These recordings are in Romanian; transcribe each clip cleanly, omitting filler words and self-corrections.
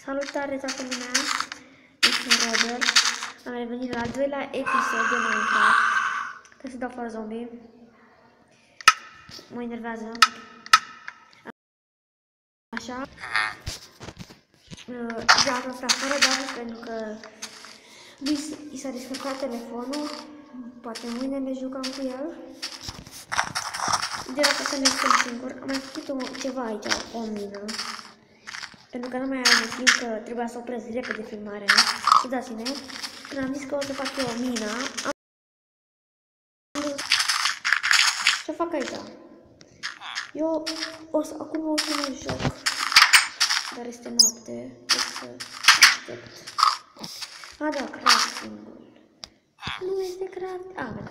Salutare toată lumea, eu sunt Robert, am revenit la al doilea episod de Minecraft. Trebuie să dau fără zombie, mă enervează. Așa, joacă asta fără date pentru că i s-a descărcat telefonul, poate mâine ne jucăm cu el. De la să ne stăm singur, am mai făcut ceva aici, o mină. Pentru că nu mai am timp, că trebuia să opresc repede filmarea. Scuzați-ne, când am zis că o să fac eu o mină, ce fac aici? Eu acum o să mă joc, dar este noapte, să aștept. A, da, crafting-ul. Nu este craft. A, da.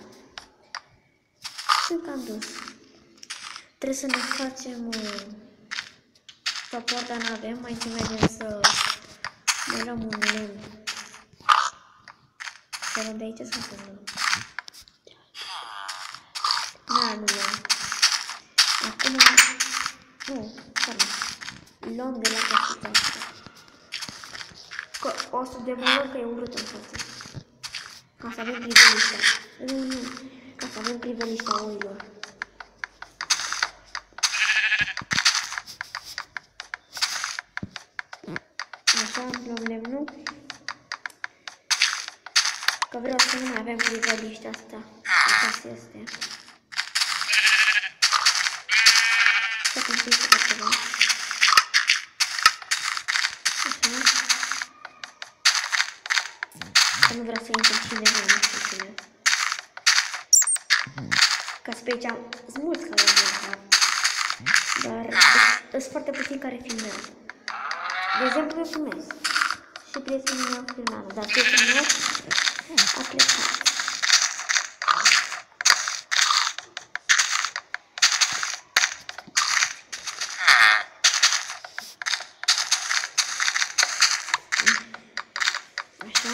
Sunt cam dus. Trebuie să ne facem topor, dar n-avem. Mai întâi mergem să ne luăm un lemn. Să luăm de aici sau să luăm? Nu luăm. Acum, nu, calma. Luăm de la casita asta. Că o să demolăm că e urât în față. Ca să avem priveliștea. Nu. Ca să avem priveliștea oilor. Așa, luăm lemnul. Că vreau să nu mai avem priveliștea asta. Asta este. Să continuăm cu ceva. Așa. Că nu vreau să intre cineva, nu știu cine. Ca să pe aici sunt mulți care au, dar sunt foarte puțini care filmează. De exemplu, eu filmez. Și prietenii mei au filmat, dar prietenii mei a plecat. Așa.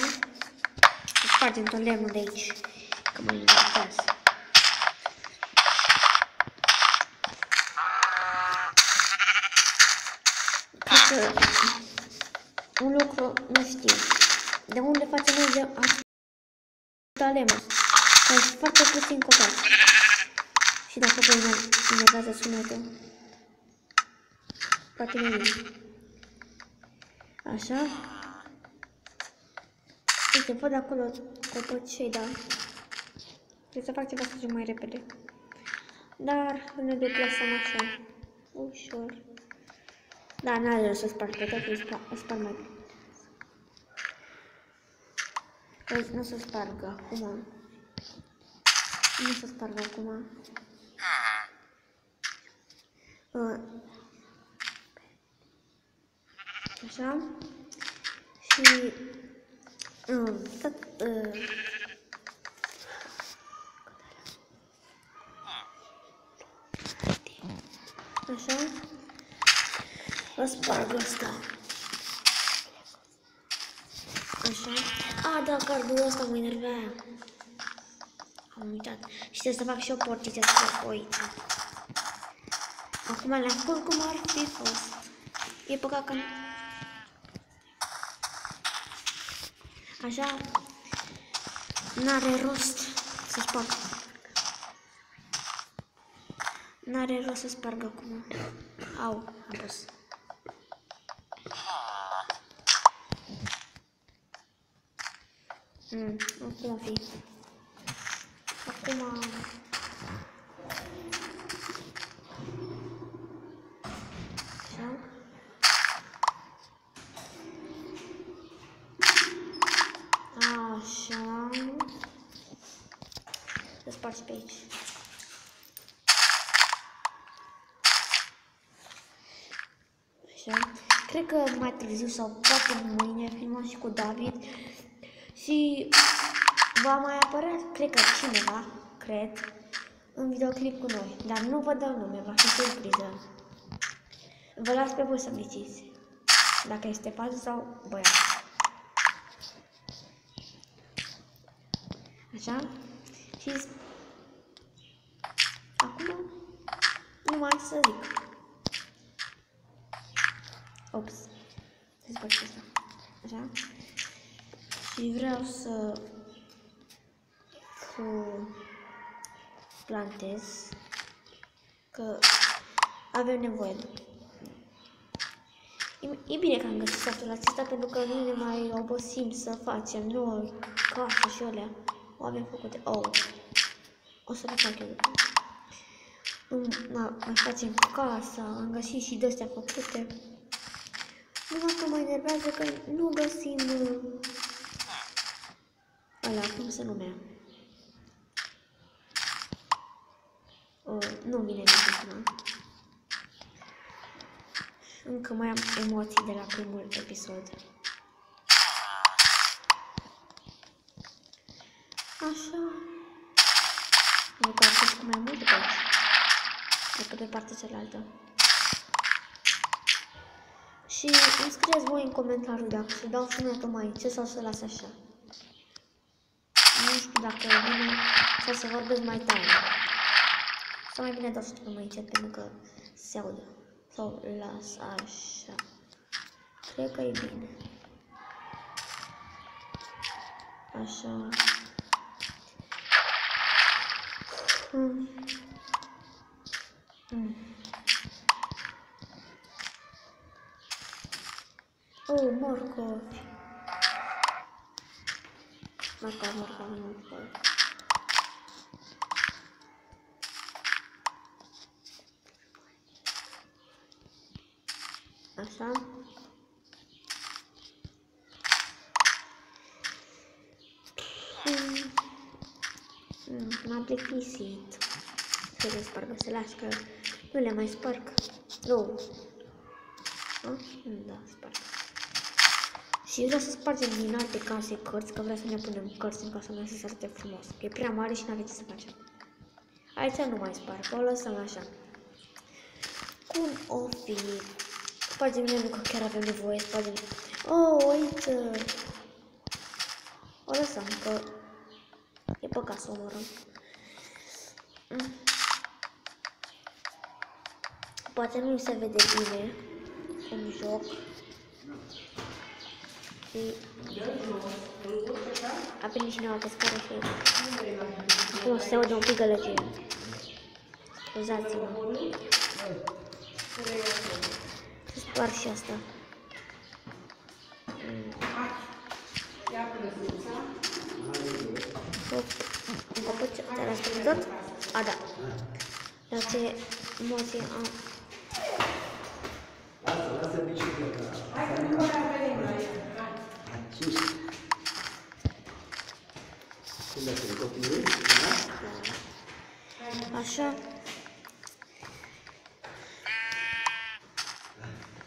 Spargem tot lemnul de aici, că mă enervează. Cred că un lucru nu știu. De unde facem noi de atâta lemn? Că sunt foarte puțin copaci. Și dacă vă enervează sunetul, poate nu vine. Așa. Uite, văd acolo copăcei, da. Trebuie să fac ceva să mai repede. Dar ne deplasăm așa. Ușor. Da, n-are rost să sparg pe tot, îl sparg mai bine. Păi nu se spargă acum. Nu se spargă acum. Așa. Și... Așa. O sparg ăsta. Așa. A, da, cardul ăsta mă enervea. Am uitat. Și trebuie să fac și o portiță să oiță. Acum le-am făcut cum ar fi fost. E păcat că... Așa. N-are rost să sparg. N-are rost să sparg acum. Au, am pus. Acum fi. Acum... Așa. Așa. Să spargi pe aici. Așa. Cred că mai târziu sau poate mâine filmăm și cu David. Și va mai apărea, cred că cineva, în videoclip cu noi. Dar nu vă dau nume, va fi surpriză. Vă las pe voi să deciți dacă este fată sau băiat. Așa? Și acum nu mai am ce să zic. Ops. să sparg asta. Așa. Și vreau să plantez, că avem nevoie. E bine că am găsit saftul acesta, pentru că nu ne mai obosim să facem noi casa și alea. O avem făcute. Oh. O să le fac eu după. Mai facem casa, am găsit și de-astea făcute. Numai că mă enervează că nu găsim ăla, cum se numea. Nu vine niciodată. Încă mai am emoții de la primul episod. Așa. Văd că a fost cu mai multe pe aici decât pe partea cealaltă. Și îmi scrieți voi în comentariu dacă să dau sunetul mai aici sau să las așa. Nu știu dacă e bine sau să vorbesc mai tare. Sau mai bine dau sunetul mai încet pentru că se audă. Sau las așa. Cred că e bine. Așa. Oh, morcovi. Morcovi. Așa. M-am plictisit să le sparg, să las că nu le mai sparg. Nu. Da, sparg. Și vreau să spargem din alte case cărți, că vreau să ne punem cărți în casa mea să se arate frumos. E prea mare și n-are ce să facem. Aici nu mai sparg, o lăsăm așa. Cum o fi? Spargem bine, că chiar avem nevoie, spargem. Oh, uite! O lăsăm, că e păcat să omorăm. Poate nu se vede bine cum joc. Și a venit cineva pe scară și acum se aude un pic gălăgie. Scuzați-mă. Să sparg și asta. Ți-a răspuns tot? A, da. Dar ce emoție am. Lasă bicicleta. Hai că nu mai avem la ea. Sus. Cum dacă îl continui? Da? Așa.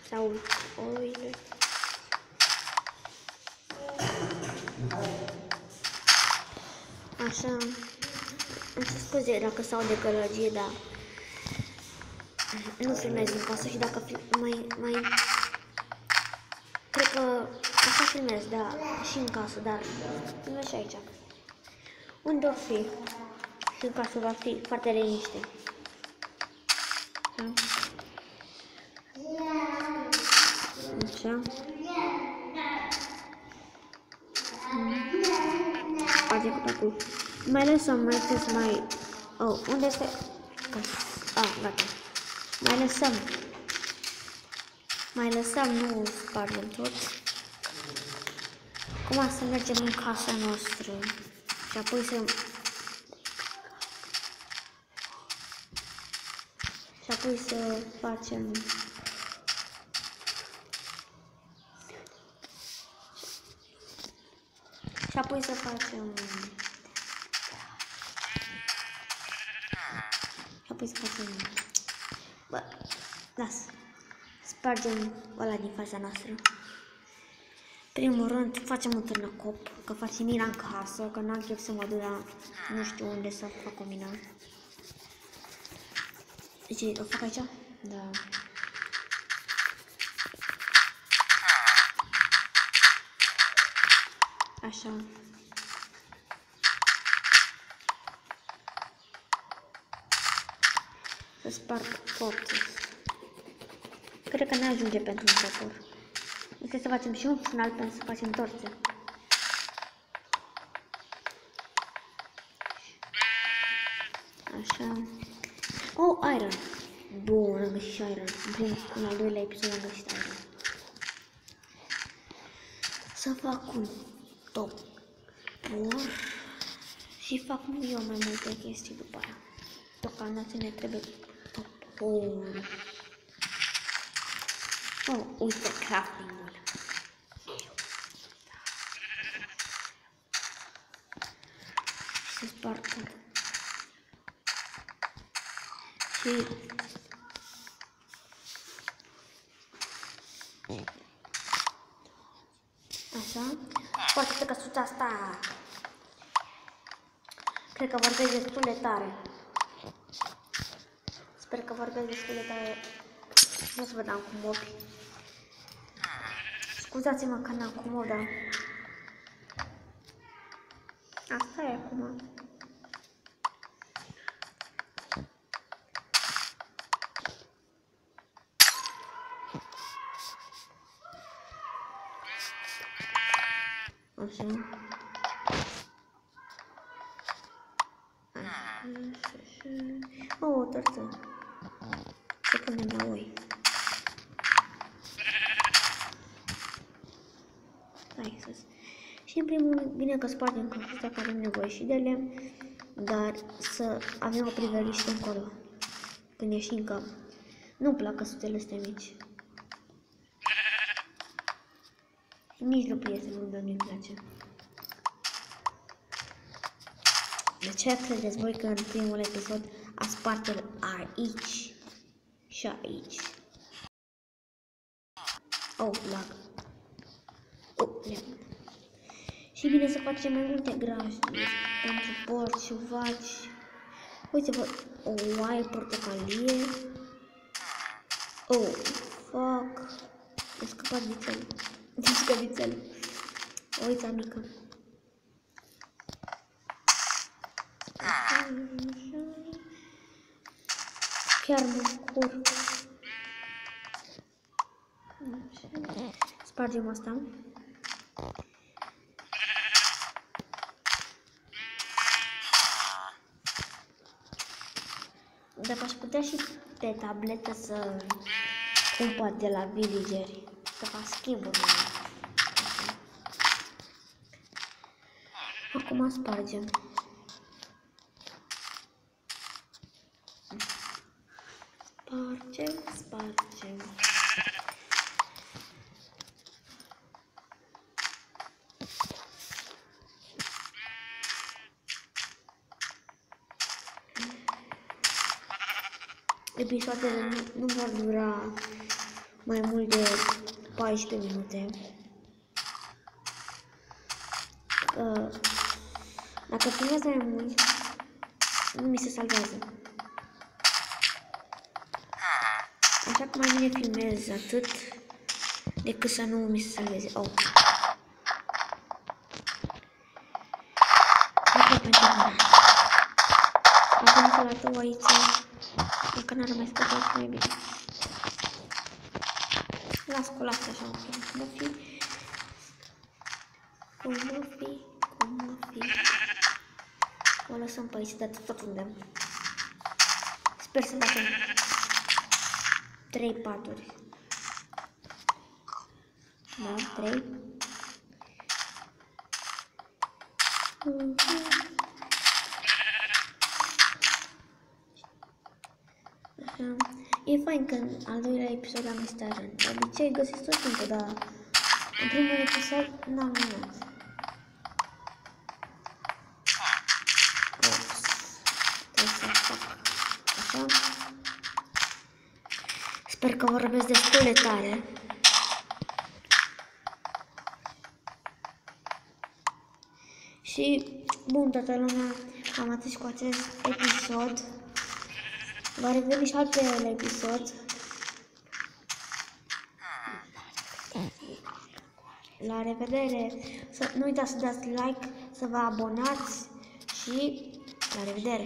Sau oile. Așa. Îmi se scuze dacă s-au de gălăgie, dar nu filmez în casă și dacă mai cred că așa filmez, da, și în casă, dar filmez și aici. Unde o fi? Și în casă va fi foarte liniște. Așa. Sparge copacul. Mai lăsăm, mai trebuie să mai... Oh, unde este? Ah, gata. Mai lăsăm, nu spargem tot. Acum să mergem în casa noastră și apoi să facem bă, las. Spargem ăla din fața noastră. Primul rând facem un târnăcop, că face mina în casă, că n-am chef să mă duc la nu știu unde să fac o mină. Deci, o fac aici? Da. Așa. Să sparg tot. Cred că ne ajunge pentru un topor. Este să facem și un final pentru să facem torțe. Așa. Oh, iron. Bun, am găsit și iron. În al doilea episod am găsit iron. Să fac un topor și fac eu mai multe chestii după aia. Deocamdată ne trebuie topor. Oh, uite crafting-ul. Și se sparg tot. Și așa, poate căsuța asta. Cred că vorbesc destul de tare. Sper că vorbesc destul de tare. Nu să vă dau cu mobi. Scuzați-mă că n-am cu mob, dar asta e acum. Așa. O torță. Să punem la oi. Hai sus. Și în primul rând, bine că spargem căsuța, că avem nevoie și de lemn, dar să avem o priveliște încolo. Când ieșim în cap. Nu-mi plac căsuțele astea mici. Nici lui prietenul meu nu-i place. De ce credeți voi că în primul episod a spart el aici și aici? Oh, lag. Oh, lemn. Și bine să facem mai multe grajduri pentru porci și vaci. Uite-vă, o oaie portocalie. Oh, fuck. A scăpat vițelul. Discă vițelul. O uita mică. Chiar mă curc. Spargem asta. Dacă aș putea și pe tabletă să cumpăr de la villageri, să fac schimburi. Acum spargem. Spargem. Episoadele nu vor dura mai mult de 14 minute. Dacă filmează mai mult, nu mi se salvează. Așa că mai bine filmez atât decât să nu mi se salveze. Oh. Asta pentru mine. Acum că la tău aici, dacă n-ar mai scăpat mai bine. Las cu lasă așa un pic. Cum o fi? O lăsăm pe aici, dar tot unde. Sper să facem 3 paturi. Da, 3. Așa. E fain că în al doilea episod am găsit iron. De obicei găsesc tot timpul, dar în primul episod n-am luat. Trebuie să fac așa. Sper că vorbesc destul de tare. Și, bun, toată lumea, am atât cu acest episod. Va reveni și altele episod. La revedere! Să nu uitați să dați like, să vă abonați și la revedere!